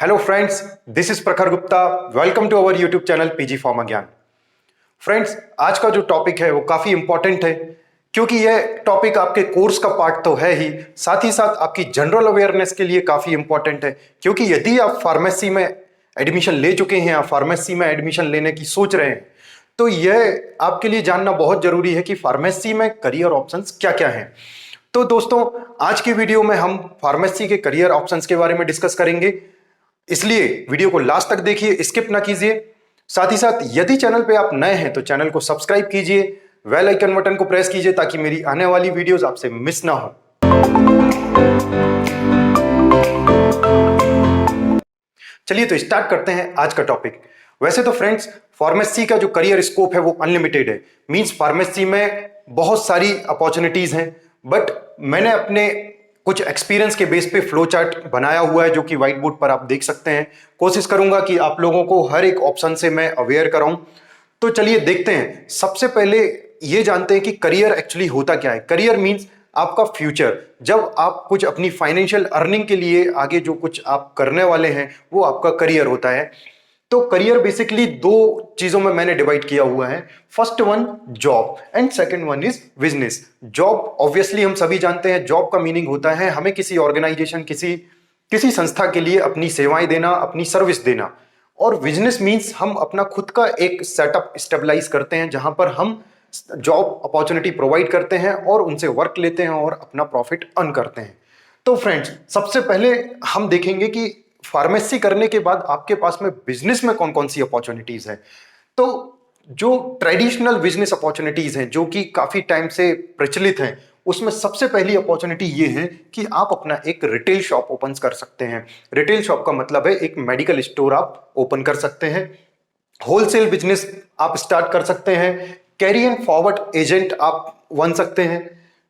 Hello friends, this is Prakhar Gupta. Welcome to our YouTube channel PG pharma Gyan. Friends, आज का जो topic है वो काफी इंपॉर्टेंट है, क्योंकि यह टॉपिक आपके कोर्स का पार्ट तो है ही, साथ ही साथ आपकी जनरल अवेयरनेस के लिए काफी इंपॉर्टेंट है। क्योंकि यदि आप फार्मेसी में एडमिशन ले चुके हैं या फार्मेसी में एडमिशन लेने की सोच रहे हैं, तो यह आपके लिए जानना बहुत जरूरी है कि फार्मेसी में करियर ऑप्शंस क्या क्या हैं। तो दोस्तों, आज की वीडियो में हम फार्मेसी के करियर ऑप्शंस के बारे में डिस्कस करेंगे, इसलिए वीडियो को लास्ट तक देखिए, स्किप ना कीजिए। साथ ही साथ यदि चैनल पे आप नए हैं तो चैनल को सब्सक्राइब कीजिए, बेल आइकन बटन को प्रेस कीजिए ताकि मेरी आने वाली वीडियोस आपसे मिस ना हो। चलिए तो स्टार्ट करते हैं आज का टॉपिक। वैसे तो फ्रेंड्स, फार्मेसी का जो करियर स्कोप है वो अनलिमिटेड है। मींस फार्मेसी में बहुत सारी अपॉर्चुनिटीज हैं, बट मैंने अपने कुछ एक्सपीरियंस के बेस पे फ्लो चार्ट बनाया हुआ है, जो कि व्हाइट बोर्ड पर आप देख सकते हैं। कोशिश करूंगा कि आप लोगों को हर एक ऑप्शन से मैं अवेयर कराऊं। तो चलिए देखते हैं। सबसे पहले ये जानते हैं कि करियर एक्चुअली होता क्या है। करियर मींस आपका फ्यूचर। जब आप कुछ अपनी फाइनेंशियल अर्निंग के लिए आगे जो कुछ आप करने वाले हैं वो आपका करियर होता है। तो करियर बेसिकली दो चीजों में मैंने डिवाइड किया हुआ है। First one job and second one is business. Job obviously हम सभी जानते हैं, जॉब का मीनिंग होता है हमें किसी ऑर्गेनाइजेशन, किसी किसी संस्था के लिए अपनी सेवाएं देना, अपनी सर्विस देना। और बिजनेस मीन्स हम अपना खुद का एक सेटअप स्टेबलाइज करते हैं, जहां पर हम जॉब अपॉर्चुनिटी प्रोवाइड करते हैं और उनसे वर्क लेते हैं और अपना प्रॉफिट अर्न करते हैं। तो फ्रेंड्स, सबसे पहले हम देखेंगे कि फार्मेसी करने के बाद आपके पास में बिजनेस में कौन कौन सी अपॉर्चुनिटीज हैं। तो जो ट्रेडिशनल बिजनेस अपॉर्चुनिटीज हैं, जो कि काफी टाइम से प्रचलित हैं, उसमें सबसे पहली अपॉर्चुनिटी ये है कि आप अपना एक रिटेल शॉप ओपन कर सकते हैं। रिटेल शॉप का मतलब है एक मेडिकल स्टोर आप ओपन कर सकते हैं। होलसेल बिजनेस आप स्टार्ट कर सकते हैं। कैरी एंड फॉरवर्ड एजेंट आप बन सकते हैं।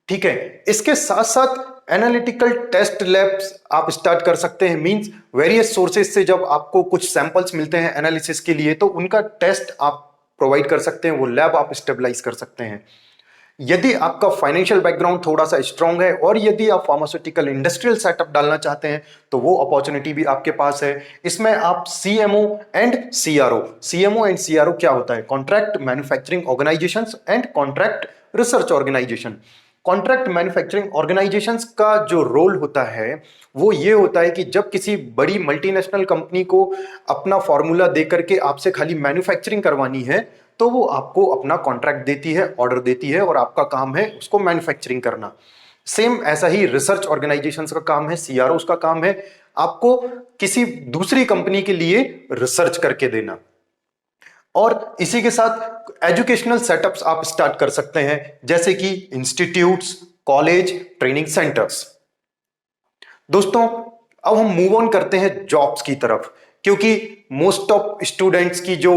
ठीक है, इसके साथ साथ एनालिटिकल टेस्ट लैब्स आप स्टार्ट कर सकते हैं। मींस वेरियस सोर्सेज से जब आपको कुछ सैंपल्स मिलते हैं एनालिसिस के लिए, तो उनका टेस्ट आप प्रोवाइड कर सकते हैं, वो लैब आप स्टेबलाइज कर सकते हैं। यदि आपका फाइनेंशियल बैकग्राउंड थोड़ा सा स्ट्रांग है और यदि आप फार्मास्यूटिकल इंडस्ट्रियल सेटअप डालना चाहते हैं, तो वो अपॉर्चुनिटी भी आपके पास है। इसमें आप CMO and CRO. CMO and CRO क्या होता है? Contract manufacturing organisations and contract research organisation. Contract manufacturing organisations का जो रोल होता है वो ये होता है कि जब किसी बड़ी मल्टीनेशनल कंपनी को अपना फॉर्मूला देकर के आपसे खाली मैन्युफैक्चरिंग करवानी है, तो वो आपको अपना कॉन्ट्रैक्ट देती है, ऑर्डर देती है, और आपका काम है उसको मैन्युफैक्चरिंग करना। सेम ऐसा ही रिसर्च ऑर्गेनाइजेशंस का काम है, सीआरओ का काम है आपको किसी दूसरी कंपनी के लिए रिसर्च करके देना। और इसी के साथ एजुकेशनल सेटअप्स आप स्टार्ट कर सकते हैं, जैसे कि इंस्टीट्यूट्स, कॉलेज, ट्रेनिंग सेंटर्स। दोस्तों, अब हम मूव ऑन करते हैं जॉब्स की तरफ, क्योंकि मोस्ट ऑफ स्टूडेंट्स की जो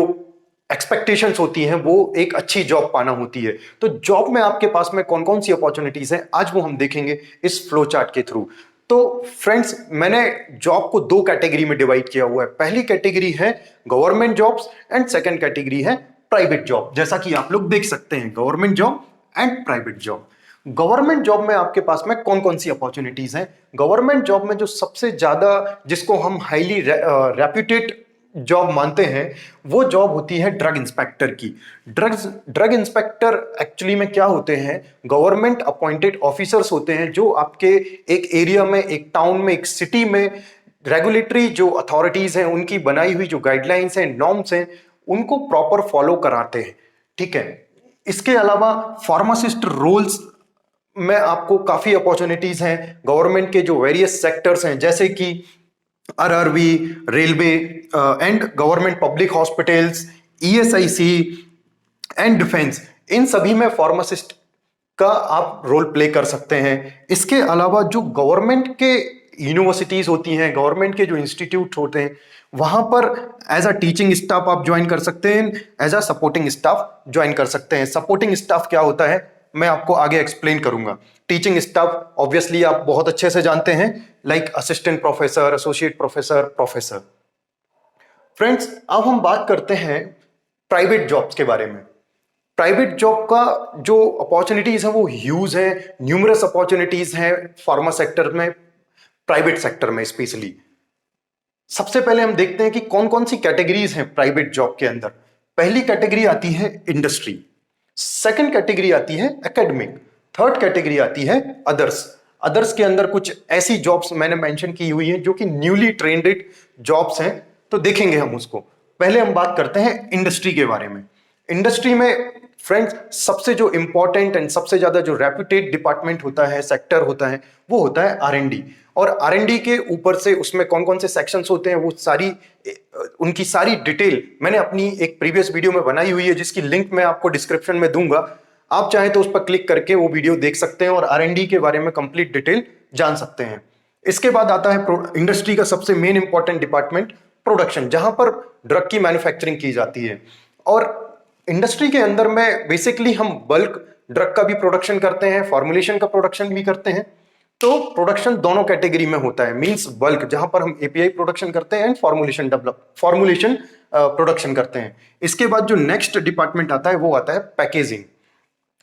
एक्सपेक्टेशंस होती हैं वो एक अच्छी जॉब पाना होती है। तो जॉब में आपके पास में कौन कौन सी अपॉर्चुनिटीज हैं, आज वो हम देखेंगे इस फ्लो चार्ट के थ्रू। तो फ्रेंड्स, मैंने जॉब को दो कैटेगरी में डिवाइड किया हुआ है। पहली कैटेगरी है government jobs and second category है प्राइवेट जॉब। जैसा कि आप लोग देख सकते हैं, government job and private job. Government job में आपके पास में कौन कौन सी अपॉर्चुनिटीज हैं? गवर्नमेंट जॉब में जो सबसे ज्यादा, जिसको हम हाईली रेप्यूटेड जॉब मानते हैं, वो जॉब होती है ड्रग इंस्पेक्टर की। ड्रग इंस्पेक्टर एक्चुअली में क्या होते हैं? गवर्नमेंट अपॉइंटेड ऑफिसर्स होते हैं, जो आपके एक एरिया में, एक टाउन में, एक सिटी में रेगुलेटरी जो अथॉरिटीज हैं उनकी बनाई हुई जो गाइडलाइंस हैं, नॉर्म्स हैं, उनको प्रॉपर फॉलो कराते हैं। ठीक है, इसके अलावा फार्मासिस्ट रोल्स में आपको काफी अपॉर्चुनिटीज हैं। गवर्नमेंट के जो वेरियस सेक्टर्स हैं, जैसे कि RRB, railway and government public hospitals, ESIC and defence, इन सभी में फार्मासिस्ट का आप रोल प्ले कर सकते हैं। इसके अलावा जो गवर्नमेंट के यूनिवर्सिटीज होती हैं, गवर्नमेंट के जो इंस्टीट्यूट होते हैं, वहां पर एज अ टीचिंग स्टाफ आप ज्वाइन कर सकते हैं, as a supporting staff join कर सकते हैं। सपोर्टिंग स्टाफ क्या होता है मैं आपको आगे एक्सप्लेन करूंगा। टीचिंग स्टाफ ऑब्वियसली आप बहुत अच्छे से जानते हैं, like assistant professor, associate professor, professor. Friends, अब हम बात करते हैं प्राइवेट जॉब्स के बारे में। प्राइवेट जॉब का जो अपॉर्चुनिटीज है वो ह्यूज है, न्यूमरस अपॉर्चुनिटीज हैं फार्मा सेक्टर में, प्राइवेट सेक्टर में स्पेशली। सबसे पहले हम देखते हैं कि कौन कौन सी कैटेगरीज हैं प्राइवेट जॉब के अंदर। पहली कैटेगरी आती है इंडस्ट्री, सेकंड कैटेगरी आती है एकेडमिक, थर्ड कैटेगरी आती है अदर्स। अदर्स के अंदर कुछ ऐसी जॉब्स मैंने मेंशन की हुई हैं जो कि न्यूली ट्रेंडेड जॉब्स हैं, तो देखेंगे हम उसको। पहले हम बात करते हैं इंडस्ट्री के बारे में। इंडस्ट्री में फ्रेंड्स सबसे जो इंपॉर्टेंट एंड सबसे ज्यादा जो रेप्यूटेड डिपार्टमेंट होता है, सेक्टर होता है, वो होता है R&D। और R&D के ऊपर से उसमें कौन कौन से सेक्शंस होते हैं, वो सारी उनकी सारी डिटेल मैंने अपनी एक प्रीवियस वीडियो में बनाई हुई है, जिसकी लिंक मैं आपको डिस्क्रिप्शन में दूंगा। आप चाहें तो उस पर क्लिक करके वो वीडियो देख सकते हैं और R&D के बारे में कंप्लीट डिटेल जान सकते हैं। इसके बाद आता है इंडस्ट्री का सबसे मेन इंपॉर्टेंट डिपार्टमेंट प्रोडक्शन, जहां पर ड्रग की मैन्युफैक्चरिंग की जाती है। और इंडस्ट्री के अंदर में बेसिकली हम बल्क ड्रग का भी प्रोडक्शन करते हैं, फॉर्मुलेशन का प्रोडक्शन भी करते हैं। तो प्रोडक्शन दोनों कैटेगरी में होता है, मींस बल्क जहां पर हम एपीआई प्रोडक्शन करते हैं एंड फॉर्मुलेशन प्रोडक्शन करते हैं। इसके बाद जो नेक्स्ट डिपार्टमेंट आता है वो आता है पैकेजिंग,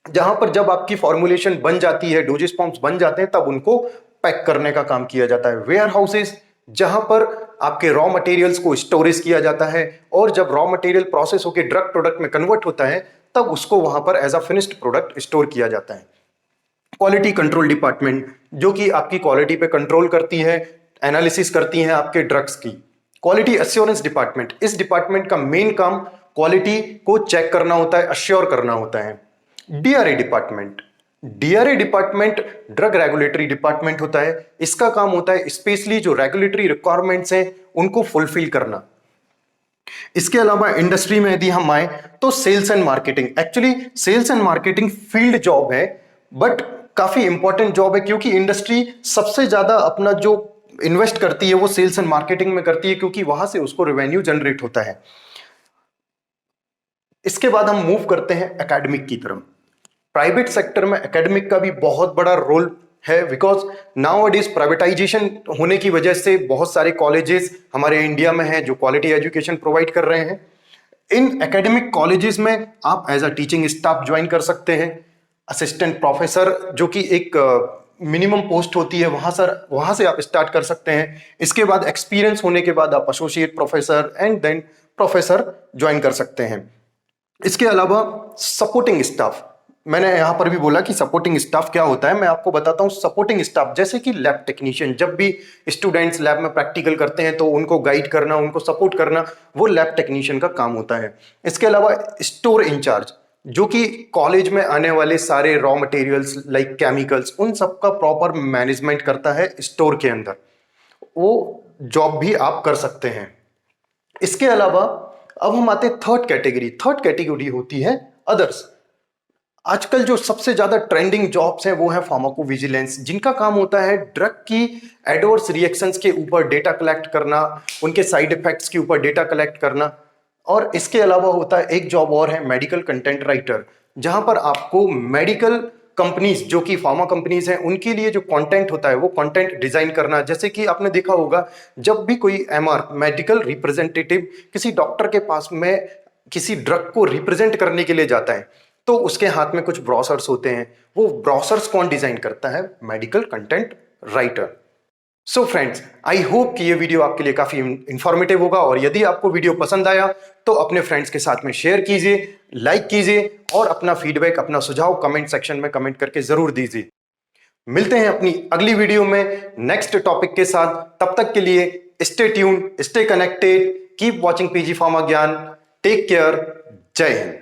जहां पर जब आपकी फॉर्मुलेशन बन जाती है, डोजेस फॉर्म्स बन जाते हैं, तब उनको पैक करने का काम किया जाता है। वेयर हाउसेज, जहां पर आपके रॉ मटेरियल्स को स्टोरेज किया जाता है, और जब रॉ मटेरियल प्रोसेस होकर ड्रग प्रोडक्ट में कन्वर्ट होता है, तब उसको वहां पर as a finished product store किया जाता है। क्वालिटी कंट्रोल डिपार्टमेंट, जो कि आपकी क्वालिटी पे कंट्रोल करती है, एनालिसिस करती है आपके ड्रग्स की। क्वालिटी एश्योरेंस डिपार्टमेंट, इस डिपार्टमेंट का मेन काम क्वालिटी को चेक करना होता है, अश्योर करना होता है। DRA department, DRA department drug regulatory department होता है। इसका काम होता है स्पेशली जो रेगुलेटरी रिक्वायरमेंट्स हैं उनको फुलफिल करना। इसके अलावा इंडस्ट्री में यदि हम आए तो sales and marketing, actually sales and marketing field job है, बट काफी इंपॉर्टेंट जॉब है, क्योंकि इंडस्ट्री सबसे ज्यादा अपना जो इन्वेस्ट करती है वो सेल्स एंड मार्केटिंग में करती है, क्योंकि वहां से उसको रेवेन्यू जनरेट होता है। इसके बाद हम मूव करते हैं एकेडमिक की तरफ। प्राइवेट सेक्टर में एकेडमिक का भी बहुत बड़ा रोल है, because now it is privatisation होने की वजह से बहुत सारे कॉलेजेस हमारे इंडिया में हैं जो क्वालिटी एजुकेशन प्रोवाइड कर रहे हैं। इन एकेडमिक कॉलेजेस में आप as a teaching staff join कर सकते हैं। असिस्टेंट प्रोफेसर, जो कि एक मिनिमम पोस्ट होती है, वहां से आप स्टार्ट कर सकते हैं। इसके बाद एक्सपीरियंस होने के बाद आप associate professor and then professor join कर सकते हैं। इसके अलावा सपोर्टिंग स्टाफ, मैंने यहां पर भी बोला कि सपोर्टिंग स्टाफ क्या होता है, मैं आपको बताता हूं। सपोर्टिंग स्टाफ जैसे कि लैब टेक्नीशियन, जब भी स्टूडेंट्स लैब में प्रैक्टिकल करते हैं तो उनको गाइड करना, उनको सपोर्ट करना, वो लैब टेक्नीशियन का काम होता है। इसके अलावा स्टोर इंचार्ज, जो कि कॉलेज में आने वाले सारे रॉ मटेरियल्स लाइक केमिकल्स, उन सब का प्रॉपर मैनेजमेंट करता है स्टोर के अंदर, वो जॉब भी आप कर सकते हैं। इसके अलावा अब हम आते हैं थर्ड कैटेगरी। थर्ड कैटेगरी होती है अदर्स। आजकल जो सबसे ज्यादा ट्रेंडिंग जॉब्स हैं वो है फार्माको विजिलेंस, जिनका काम होता है ड्रग की एडवर्स रिएक्शंस के ऊपर डेटा कलेक्ट करना, उनके साइड इफेक्ट्स के ऊपर डेटा कलेक्ट करना। और इसके अलावा होता है एक जॉब और है मेडिकल कंटेंट राइटर, जहां पर आपको मेडिकल कंपनीज, जो कि फार्मा कंपनीज हैं, उनके लिए जो कंटेंट होता है वो कंटेंट डिजाइन करना। जैसे कि आपने देखा होगा, जब भी कोई एमआर मेडिकल रिप्रेजेंटेटिव किसी डॉक्टर के पास में किसी ड्रग को रिप्रेजेंट करने के लिए जाता है, तो उसके हाथ में कुछ ब्रोशर्स होते हैं। वो ब्रोशर्स कौन डिजाइन करता है? Medical content writer. So friends, I hope कि ये वीडियो आपके लिए काफी इंफॉर्मेटिव होगा, और यदि आपको वीडियो पसंद आया तो अपने फ्रेंड्स के साथ में शेयर कीजिए, लाइक कीजिए, और अपना फीडबैक, अपना सुझाव कमेंट सेक्शन में कमेंट करके जरूर दीजिए। मिलते हैं अपनी अगली वीडियो में नेक्स्ट टॉपिक के साथ। तब तक के लिए stay tuned, stay connected, keep watching PG pharma Gyan. Take care. जय हिंद।